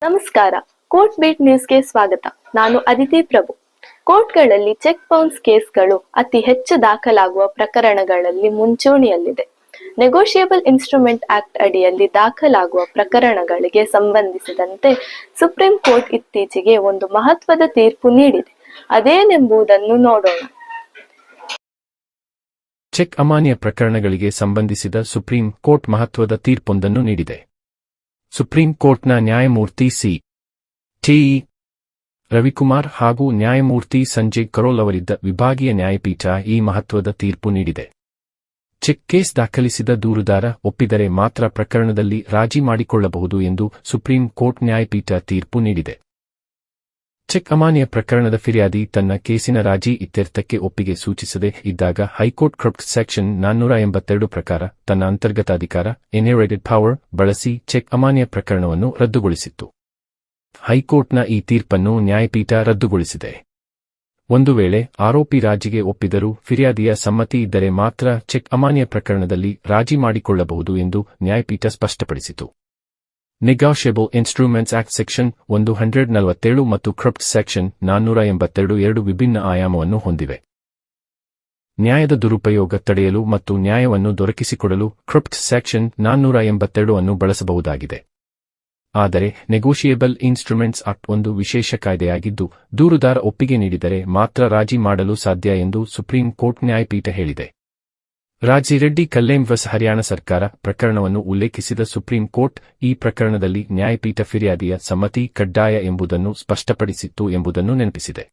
ನಮಸ್ಕಾರ. Court beet ನ್ಯೂಸ್ಗೆ ಸ್ವಾಗತ. ನಾನು ಅದಿತಿ ಪ್ರಭು. ಕೋರ್ಟ್ಗಳಲ್ಲಿ ಚೆಕ್ ಬೌನ್ಸ್ ಕೇಸ್ಗಳು ಅತಿ ಹೆಚ್ಚು ದಾಖಲಾಗುವ ಪ್ರಕರಣಗಳಲ್ಲಿ ಮುಂಚೂಣಿಯಲ್ಲಿದೆ. ನೆಗೋಷಿಯಬಲ್ ಇನ್ಸ್ಟ್ರೂಮೆಂಟ್ ಆಕ್ಟ್ ಅಡಿಯಲ್ಲಿ ದಾಖಲಾಗುವ ಪ್ರಕರಣಗಳಿಗೆ ಸಂಬಂಧಿಸಿದಂತೆ ಸುಪ್ರೀಂ ಕೋರ್ಟ್ ಇತ್ತೀಚೆಗೆ ಒಂದು ಮಹತ್ವದ ತೀರ್ಪು ನೀಡಿದೆ. ಅದೇನೆಂಬುದನ್ನು ನೋಡೋಣ. ಚೆಕ್ ಅಮಾನ್ಯ ಪ್ರಕರಣಗಳಿಗೆ ಸಂಬಂಧಿಸಿದ ಸುಪ್ರೀಂ ಕೋರ್ಟ್ ಮಹತ್ವದ ತೀರ್ಪೊಂದನ್ನು ನೀಡಿದೆ. ಸುಪ್ರೀಂ ಕೋರ್ಟ್ನ ನ್ಯಾಯಮೂರ್ತಿ ಸಿ. ಟಿ. ರವಿಕುಮಾರ್ ಹಾಗೂ ನ್ಯಾಯಮೂರ್ತಿ ಸಂಜಯ್ ಕರೋಲ್ ಅವರಿದ್ದ ವಿಭಾಗೀಯ ನ್ಯಾಯಪೀಠ ಈ ಮಹತ್ವದ ತೀರ್ಪು ನೀಡಿದೆ. ಚೆಕ್ ಕೇಸ್ ದಾಖಲಿಸಿದ ದೂರುದಾರ ಒಪ್ಪಿದರೆ ಮಾತ್ರ ಪ್ರಕರಣದಲ್ಲಿ ರಾಜಿ ಮಾಡಿಕೊಳ್ಳಬಹುದು ಎಂದು ಸುಪ್ರೀಂ ಕೋರ್ಟ್ ನ್ಯಾಯಪೀಠ ತೀರ್ಪು ನೀಡಿದೆ. ಚೆಕ್ ಅಮಾನ್ಯ ಪ್ರಕರಣದ ಫಿರ್ಯಾದಿ ತನ್ನ ಕೇಸಿನ ರಾಜಿ ಇತ್ಯರ್ಥಕ್ಕೆ ಒಪ್ಪಿಗೆ ಸೂಚಿಸದೆ ಇದ್ದಾಗ ಹೈಕೋರ್ಟ್ ಕ್ರಪ್ಟ್ ಸೆಕ್ಷನ್ 482 ಪ್ರಕಾರ ತನ್ನ ಅಂತರ್ಗತಾಧಿಕಾರ ಇನ್ಹೆರಿಟೆಡ್ ಪವರ್ ಬಳಸಿ ಚೆಕ್ ಅಮಾನ್ಯ ಪ್ರಕರಣವನ್ನು ರದ್ದುಗೊಳಿಸಿತ್ತು. ಹೈಕೋರ್ಟ್ನ ಈ ತೀರ್ಪನ್ನು ನ್ಯಾಯಪೀಠ ರದ್ದುಗೊಳಿಸಿದೆ. ಒಂದು ವೇಳೆ ಆರೋಪಿ ರಾಜಿಗೆ ಒಪ್ಪಿದರೂ ಫಿರ್ಯಾದಿಯ ಸಮ್ಮತಿ ಇದ್ದರೆ ಮಾತ್ರ ಚೆಕ್ ಅಮಾನ್ಯ ಪ್ರಕರಣದಲ್ಲಿ ರಾಜಿ ಮಾಡಿಕೊಳ್ಳಬಹುದು ಎಂದು ನ್ಯಾಯಪೀಠ ಸ್ಪಷ್ಟಪಡಿಸಿತು. ನೆಗೋಷಿಯಬಲ್ ಇನ್ಸ್ಟ್ರೂಮೆಂಟ್ಸ್ ಆಕ್ಟ್ ಸೆಕ್ಷನ್ 147 ಮತ್ತು ಕ್ರಪ್ಟ್ ಸೆಕ್ಷನ್ 482 ಎರಡು ವಿಭಿನ್ನ ಆಯಾಮವನ್ನು ಹೊಂದಿವೆ. ನ್ಯಾಯದ ದುರುಪಯೋಗ ತಡೆಯಲು ಮತ್ತು ನ್ಯಾಯವನ್ನು ದೊರಕಿಸಿಕೊಡಲು ಕ್ರಪ್ಟ್ ಸೆಕ್ಷನ್ 482 ಅನ್ನು ಬಳಸಬಹುದಾಗಿದೆ. ಆದರೆ ನೆಗೋಷಿಯಬಲ್ ಇನ್ಸ್ಟ್ರೂಮೆಂಟ್ಸ್ ಆಕ್ಟ್ ಒಂದು ವಿಶೇಷ ಕಾಯ್ದೆಯಾಗಿದ್ದು, ದೂರುದಾರ ಒಪ್ಪಿಗೆ ನೀಡಿದರೆ ಮಾತ್ರ ರಾಜಿ ಮಾಡಲು ಸಾಧ್ಯ ಎಂದು ಸುಪ್ರೀಂ ಕೋರ್ಟ್ ನ್ಯಾಯಪೀಠ ಹೇಳಿದೆ. ರಾಜಿರೆಡ್ಡಿ ಕಲ್ಲೇಂ vs ಹರಿಯಾಣ ಸರ್ಕಾರ ಪ್ರಕರಣವನ್ನು ಉಲ್ಲೇಖಿಸಿದ ಸುಪ್ರೀಂ ಕೋರ್ಟ್ ಈ ಪ್ರಕರಣದಲ್ಲಿ ನ್ಯಾಯಪೀಠ ಫಿರ್ಯಾದಿಯ ಸಮ್ಮತಿ ಕಡ್ಡಾಯ ಎಂಬುದನ್ನು ಸ್ಪಷ್ಟಪಡಿಸಿತ್ತು ಎಂಬುದನ್ನು ನೆನಪಿಸಿದೆ.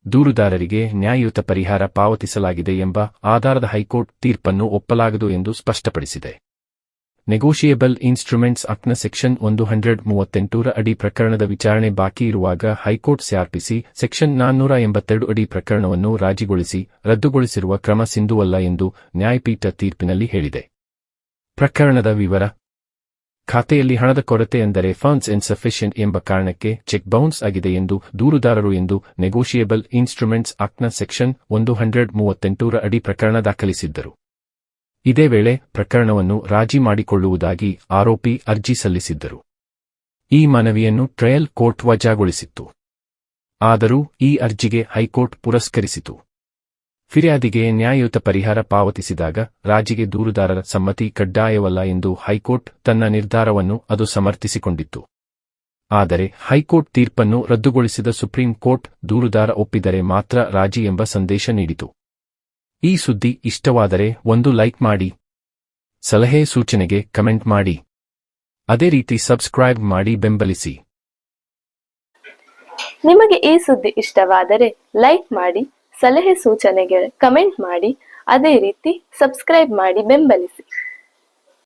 ದೂರುದಾರರಿಗೆ ನ್ಯಾಯಯುತ ಪರಿಹಾರ ಪಾವತಿಸಲಾಗಿದೆ ಎಂಬ ಆಧಾರದ ಹೈಕೋರ್ಟ್ ತೀರ್ಪನ್ನು ಒಪ್ಪಲಾಗದು ಎಂದು ಸ್ಪಷ್ಟಪಡಿಸಿದೆ. ನೆಗೋಷಿಯಬಲ್ ಇನ್ಸ್ಟ್ರೂಮೆಂಟ್ಸ್ ಆಕ್ಟ್ನ ಸೆಕ್ಷನ್ 138 ಅಡಿ ಪ್ರಕರಣದ ವಿಚಾರಣೆ ಬಾಕಿ ಇರುವಾಗ ಹೈಕೋರ್ಟ್ ಸಿಆರ್ಪಿಸಿ ಸೆಕ್ಷನ್ 482 ಅಡಿ ಪ್ರಕರಣವನ್ನು ರಾಜಿಗೊಳಿಸಿ ರದ್ದುಗೊಳಿಸಿರುವ ಕ್ರಮ ಸಿಂಧುವಲ್ಲ ಎಂದು ನ್ಯಾಯಪೀಠ ತೀರ್ಪಿನಲ್ಲಿ ಹೇಳಿದೆ. ಪ್ರಕರಣದ ವಿವರ: ಖಾತೆಯಲ್ಲಿ ಹಣದ ಕೊರತೆ ಅಂದರೆ ಫಂಡ್ಸ್ ಇನ್ಸಫಿಷಿಯಂಟ್ ಎಂಬ ಕಾರಣಕ್ಕೆ ಚೆಕ್ ಬೌನ್ಸ್ ಆಗಿದೆ ಎಂದು ದೂರುದಾರರು ಎಂದು ನೆಗೋಷಿಯಬಲ್ ಇನ್ಸ್ಟ್ರೂಮೆಂಟ್ಸ್ ಆಕ್ಟ್ನ ಸೆಕ್ಷನ್ 138 ಅಡಿ ಪ್ರಕರಣ ದಾಖಲಿಸಿದ್ದರು. ಇದೇ ವೇಳೆ ಪ್ರಕರಣವನ್ನು ರಾಜಿ ಮಾಡಿಕೊಳ್ಳುವುದಾಗಿ ಆರೋಪಿ ಅರ್ಜಿ ಸಲ್ಲಿಸಿದ್ದರು. ಈ ಮನವಿಯನ್ನು ಟ್ರಯಲ್ ಕೋರ್ಟ್ ವಜಾಗೊಳಿಸಿತ್ತು. ಆದರೂ ಈ ಅರ್ಜಿಗೆ ಹೈಕೋರ್ಟ್ ಪುರಸ್ಕರಿಸಿತು. ಫಿರ್ಯಾದಿಗೆ ನ್ಯಾಯಯುತ ಪರಿಹಾರ ಪಾವತಿಸಿದಾಗ ರಾಜಿಗೆ ದೂರುದಾರರ ಸಮ್ಮತಿ ಕಡ್ಡಾಯವಲ್ಲ ಎಂದು ಹೈಕೋರ್ಟ್ ತನ್ನ ನಿರ್ಧಾರವನ್ನು ಅದು ಸಮರ್ಥಿಸಿಕೊಂಡಿತ್ತು. ಆದರೆ ಹೈಕೋರ್ಟ್ ತೀರ್ಪನ್ನು ರದ್ದುಗೊಳಿಸಿದ ಸುಪ್ರೀಂ ಕೋರ್ಟ್ ದೂರುದಾರ ಒಪ್ಪಿದರೆ ಮಾತ್ರ ರಾಜಿ ಎಂಬ ಸಂದೇಶ ನೀಡಿತು. ಈ ಸುದ್ದಿ ಇಷ್ಟವಾದರೆ ಒಂದು ಲೈಕ್ ಮಾಡಿ, ಸಲಹೆ ಸೂಚನೆಗೆ ಕಮೆಂಟ್ ಮಾಡಿ, ಅದೇ ರೀತಿ ಸಬ್ಸ್ಕ್ರೈಬ್ ಮಾಡಿ ಬೆಂಬಲಿಸಿ. ನಿಮಗೆ ಈ ಸುದ್ದಿ ಇಷ್ಟವಾದರೆ ಲೈಕ್ ಮಾಡಿ, ಸಲಹೆ ಸೂಚನೆಗೆ ಕಮೆಂಟ್ ಮಾಡಿ, ಅದೇ ರೀತಿ ಸಬ್ಸ್ಕ್ರೈಬ್ ಮಾಡಿ ಬೆಂಬಲಿಸಿ.